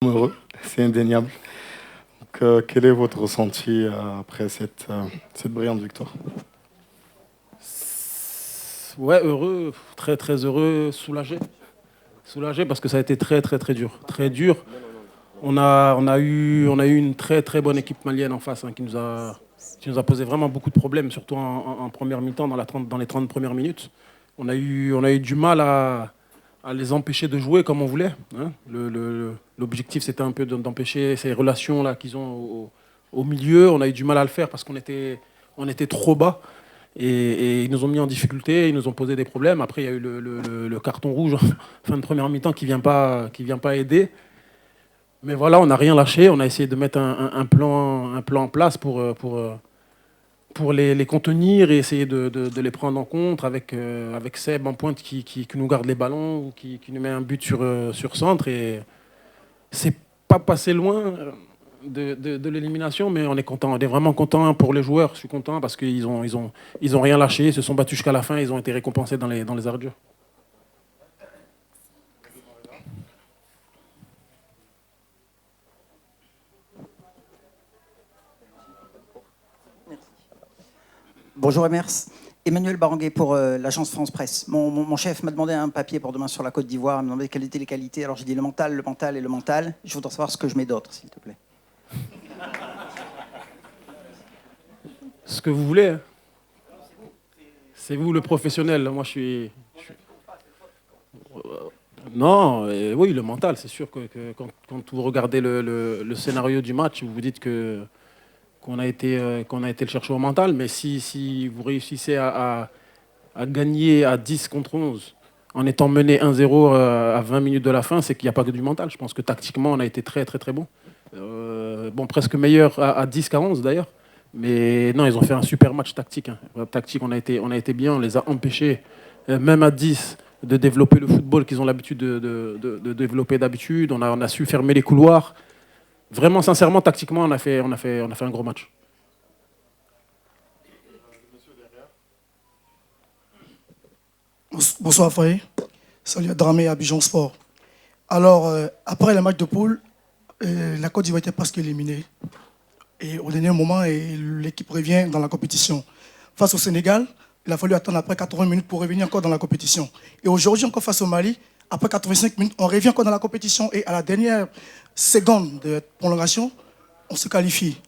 Heureux, c'est indéniable. Donc, quel est votre ressenti après cette brillante victoire? Ouais, heureux, très très heureux, soulagé. Soulagé parce que ça a été très très très dur. Très dur. On a eu une très très bonne équipe malienne en face, hein, qui nous a posé vraiment beaucoup de problèmes, surtout en première mi-temps, dans les 30 premières minutes. On a eu du mal à les empêcher de jouer comme on voulait, hein. L'objectif, c'était un peu d'empêcher ces relations-là qu'ils ont au milieu. On a eu du mal à le faire parce qu'on était trop bas. Et ils nous ont mis en difficulté, ils nous ont posé des problèmes. Après, il y a eu le carton rouge en fin de première mi-temps qui vient pas aider. Mais voilà, on n'a rien lâché. On a essayé de mettre un plan en place pour les contenir et essayer de les prendre en compte avec Seb en pointe qui nous garde les ballons ou qui nous met un but sur centre. Et c'est pas passé loin de l'élimination, mais on est content. On est vraiment content pour les joueurs. Je suis content parce qu'ils ont rien lâché. Ils se sont battus jusqu'à la fin. Ils ont été récompensés dans les arrêts de jeu. Bonjour Emers. Emmanuel Baranguet pour l'agence France Presse. Mon chef m'a demandé un papier pour demain sur la Côte d'Ivoire. Il m'a demandé quelles étaient les qualités. Alors j'ai dit le mental, le mental et le mental. Je voudrais savoir ce que je mets d'autre, s'il te plaît. Ce que vous voulez, hein. C'est vous le professionnel. Moi, non, oui, le mental, c'est sûr que quand vous regardez le scénario du match, vous vous dites qu'on a été le chercher au mental, mais si vous réussissez à gagner à 10 contre 11 en étant mené 1-0 à 20 minutes de la fin, c'est qu'il n'y a pas que du mental. Je pense que tactiquement, on a été très très très bon. Bon, presque meilleur à 10 qu'à 11 d'ailleurs. Mais non, ils ont fait un super match tactique, hein. Tactique, on a été bien, on les a empêchés, même à 10, de développer le football qu'ils ont l'habitude de développer d'habitude. On a su fermer les couloirs. Vraiment, sincèrement, tactiquement, on a fait un gros match. Bonsoir Faye, salut à Dramé et à Abidjan Sport. Alors, après le match de poule, la Côte d'Ivoire était presque éliminée. Et au dernier moment, l'équipe revient dans la compétition. Face au Sénégal, il a fallu attendre après 80 minutes pour revenir encore dans la compétition. Et aujourd'hui, encore face au Mali, après 85 minutes, on revient encore dans la compétition. Et à la dernière seconde de prolongation, on se qualifie.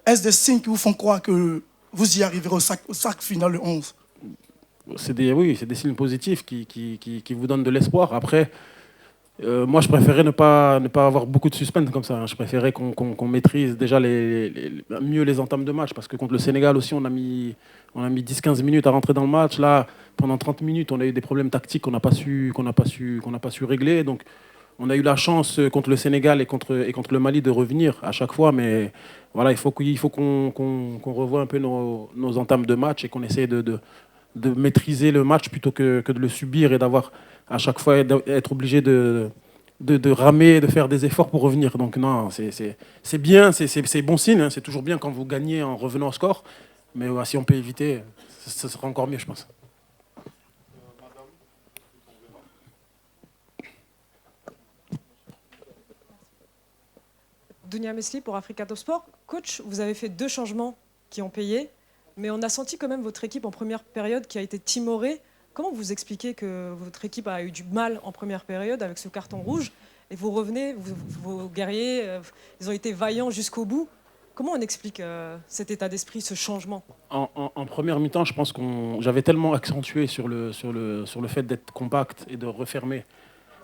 Est-ce des signes qui vous font croire que vous y arriverez au sac final le 11? Oui, c'est des signes positifs qui vous donnent de l'espoir. Après, moi, je préférais ne pas avoir beaucoup de suspense comme ça, hein. Je préférais qu'on maîtrise déjà mieux les entames de match. Parce que contre le Sénégal aussi, on a mis 10-15 minutes à rentrer dans le match. Là, pendant 30 minutes, on a eu des problèmes tactiques qu'on n'a pas su régler. Donc, on a eu la chance contre le Sénégal et contre le Mali de revenir à chaque fois. Mais voilà, il faut qu'on revoie un peu nos entames de match et qu'on essaie de maîtriser le match plutôt que de le subir et d'avoir à chaque fois être obligé de ramer, de faire des efforts pour revenir. Donc non, c'est bien, c'est bon signe, hein. C'est toujours bien quand vous gagnez en revenant au score. Mais ouais, si on peut éviter, ce sera encore mieux, je pense. Dunia Mesli pour Africa Top Sport. Coach, vous avez fait 2 changements qui ont payé, mais on a senti quand même votre équipe en première période qui a été timorée. Comment vous expliquez que votre équipe a eu du mal en première période avec ce carton rouge et vous revenez, vos guerriers, ils ont été vaillants jusqu'au bout. Comment on explique cet état d'esprit, ce changement? En première mi-temps, je pense j'avais tellement accentué sur le fait d'être compact et de refermer,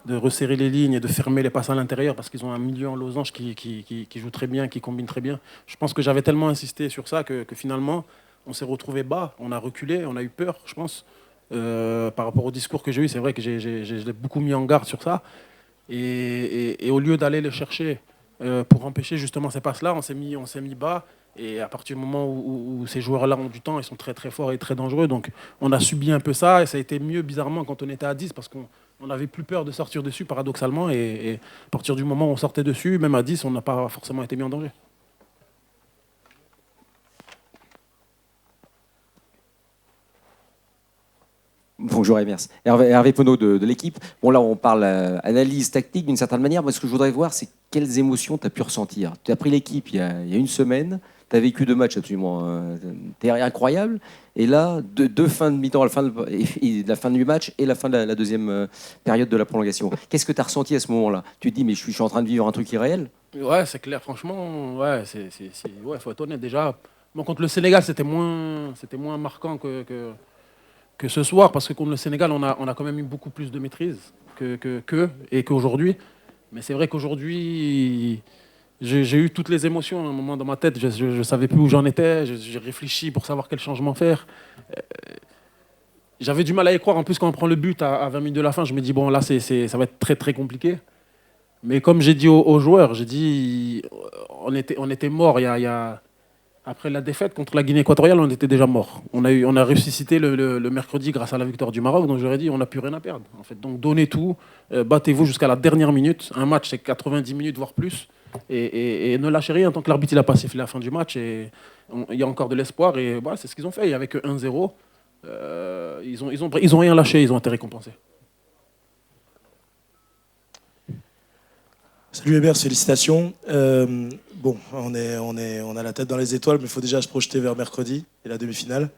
de resserrer les lignes et de fermer les passes à l'intérieur parce qu'ils ont un milieu en losange qui joue très bien, qui combine très bien. Je pense que j'avais tellement insisté sur ça que finalement, on s'est retrouvé bas, on a reculé, on a eu peur, je pense. Par rapport au discours que j'ai eu, c'est vrai que je l'ai beaucoup mis en garde sur ça. Et au lieu d'aller le chercher pour empêcher justement ces passes-là, on s'est mis bas. Et à partir du moment où ces joueurs-là ont du temps, ils sont très très forts et très dangereux. Donc on a subi un peu ça et ça a été mieux bizarrement quand on était à 10 parce qu'on n'avait plus peur de sortir dessus paradoxalement. Et à partir du moment où on sortait dessus, même à 10, on n'a pas forcément été mis en danger. Bonjour Emers. Hervé Penaud de l'équipe. Bon là on parle analyse tactique d'une certaine manière. Moi ce que je voudrais voir c'est quelles émotions tu as pu ressentir. Tu as pris l'équipe il y a une semaine, tu as vécu 2 matchs absolument incroyables. Et là, deux fins de mi-temps, la fin du match et la fin de la deuxième période de la prolongation. Qu'est-ce que tu as ressenti à ce moment-là? Tu te dis mais je suis en train de vivre un truc irréel? Ouais, c'est clair, franchement, ouais, ouais, faut être honnête. Déjà, bon, contre le Sénégal, c'était moins marquant que ce soir, parce que contre le Sénégal, on a quand même eu beaucoup plus de maîtrise et qu'aujourd'hui. Mais c'est vrai qu'aujourd'hui, j'ai eu toutes les émotions à un moment dans ma tête. Je ne savais plus où j'en étais. J'ai réfléchi pour savoir quel changement faire. J'avais du mal à y croire. En plus, quand on prend le but à 20 minutes de la fin, je me dis, bon, là, ça va être très, très compliqué. Mais comme j'ai dit aux joueurs, j'ai dit, on était morts après la défaite contre la Guinée équatoriale, on était déjà morts. On a ressuscité le mercredi grâce à la victoire du Maroc, donc j'aurais dit, on n'a plus rien à perdre. En fait. Donc donnez tout, battez-vous jusqu'à la dernière minute. Un match, c'est 90 minutes, voire plus. Et ne lâchez rien tant que l'arbitre n'a pas sifflé la fin du match. Et il y a encore de l'espoir. Et voilà, c'est ce qu'ils ont fait. Il n'y avait que 1-0. Ils ont rien lâché, ils ont été récompensés. Salut Hébert, félicitations. Bon, on a la tête dans les étoiles, mais il faut déjà se projeter vers mercredi et la demi-finale.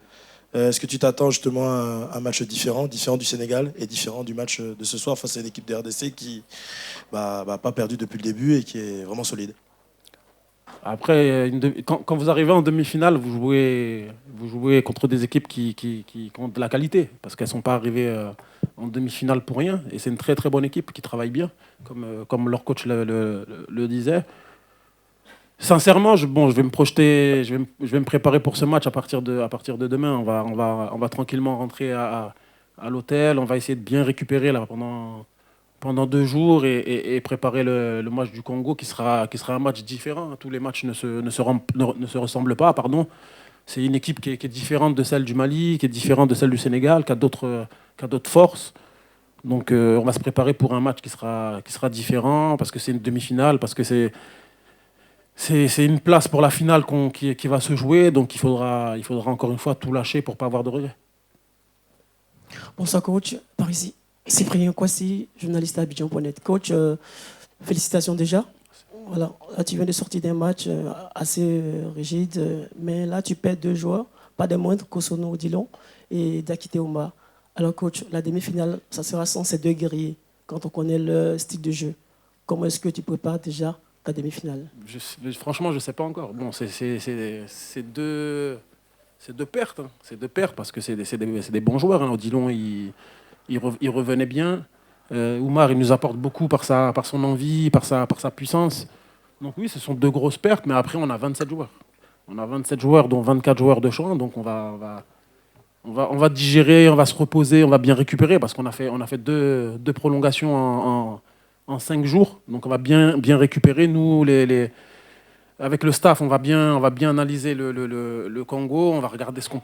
Est-ce que tu t'attends justement à un match différent du Sénégal et différent du match de ce soir face à une équipe de RDC qui n'a pas perdu depuis le début et qui est vraiment solide? Après, quand vous arrivez en demi-finale, vous jouez contre des équipes qui ont de la qualité, parce qu'elles ne sont pas arrivées en demi-finale pour rien. Et c'est une très très bonne équipe qui travaille bien, comme leur coach le disait. Sincèrement, je vais me projeter, je vais me préparer pour ce match à partir de demain. On va tranquillement rentrer à l'hôtel, on va essayer de bien récupérer là, pendant 2 jours et préparer le match du Congo qui sera un match différent. Tous les matchs ne se ressemblent pas. Pardon. C'est une équipe qui est différente de celle du Mali, qui est différente de celle du Sénégal, qui a d'autres forces. Donc on va se préparer pour un match qui sera différent, parce que c'est une demi-finale, parce que c'est une place pour la finale qui va se jouer. Donc il faudra encore une fois tout lâcher pour ne pas avoir de regrets. Bonsoir coach, par ici. Cyprien Kwasi, journaliste à Abidjan.net. Coach, félicitations déjà. Voilà, là, tu viens de sortir d'un match assez rigide, mais là tu perds 2 joueurs, pas des moindres, Kosono Odilon et Dakite Omar. Alors coach, la demi-finale, ça sera sans ces 2 guerriers, quand on connaît le style de jeu. Comment est-ce que tu prépares déjà ta demi-finale? Franchement, je ne sais pas encore. Bon, c'est 2 pertes. Hein. C'est 2 pertes parce que c'est des bons joueurs. Hein. Odilon, il revenait bien. Oumar, il nous apporte beaucoup par son envie, par sa puissance. Donc oui, ce sont 2 grosses pertes, mais après, on a 27 joueurs. On a 27 joueurs, dont 24 joueurs de champ. Donc on va digérer, on va se reposer, on va bien récupérer, parce qu'on a fait 2 prolongations en 5 jours. Donc on va bien récupérer. Nous, avec le staff, on va bien analyser le Congo. On va regarder ce qu'on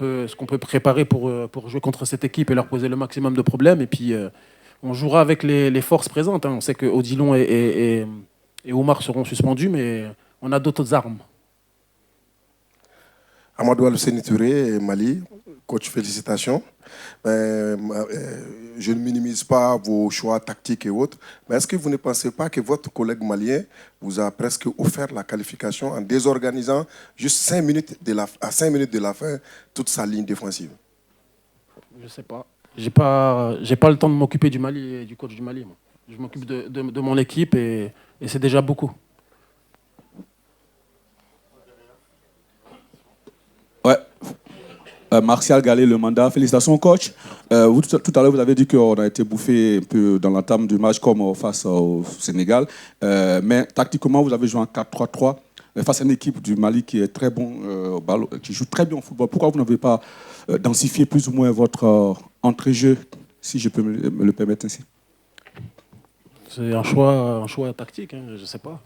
peut préparer pour jouer contre cette équipe et leur poser le maximum de problèmes. Et puis, on jouera avec les forces présentes. Hein. On sait que Odilon et Oumar seront suspendus, mais on a d'autres armes. Amadou Al-Husseini Touré, Mali, coach, félicitations. Je ne minimise pas vos choix tactiques et autres, mais est-ce que vous ne pensez pas que votre collègue malien vous a presque offert la qualification en désorganisant juste 5 minutes à 5 minutes de la fin toute sa ligne défensive? Je ne sais pas. J'ai pas le temps de m'occuper du Mali et du coach du Mali. Moi. Je m'occupe de mon équipe et c'est déjà beaucoup. Ouais. Martial Gallet, le mandat. Félicitations, coach. Vous, tout à l'heure, vous avez dit qu'on a été bouffé un peu dans l'entame du match comme face au Sénégal. Mais tactiquement, vous avez joué en 4-3-3 face à une équipe du Mali qui est très bon au ballon, qui joue très bien au football. Pourquoi vous n'avez pas densifié plus ou moins votre entrée-jeu, si je peux me le permettre ainsi? C'est un choix tactique. Hein, je sais pas.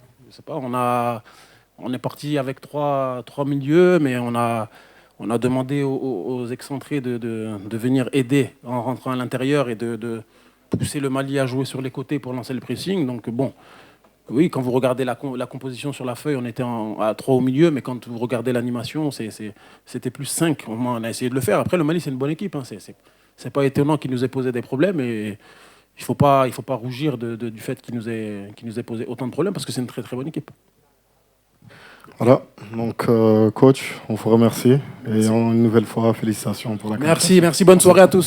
On est parti avec trois milieux, mais on a demandé aux excentrés de venir aider en rentrant à l'intérieur et de pousser le Mali à jouer sur les côtés pour lancer le pressing. Donc bon, oui, quand vous regardez la composition sur la feuille, on était à 3 au milieu, mais quand vous regardez l'animation, c'était plus 5. On a essayé de le faire. Après, le Mali, c'est une bonne équipe. Hein. c'est pas étonnant qu'il nous ait posé des problèmes. Et il faut pas rougir du fait qu'il nous ait posé autant de problèmes parce que c'est une très très bonne équipe. Voilà, donc coach, on vous remercie et une nouvelle fois félicitations pour la qualification. Merci, bonne soirée à tous.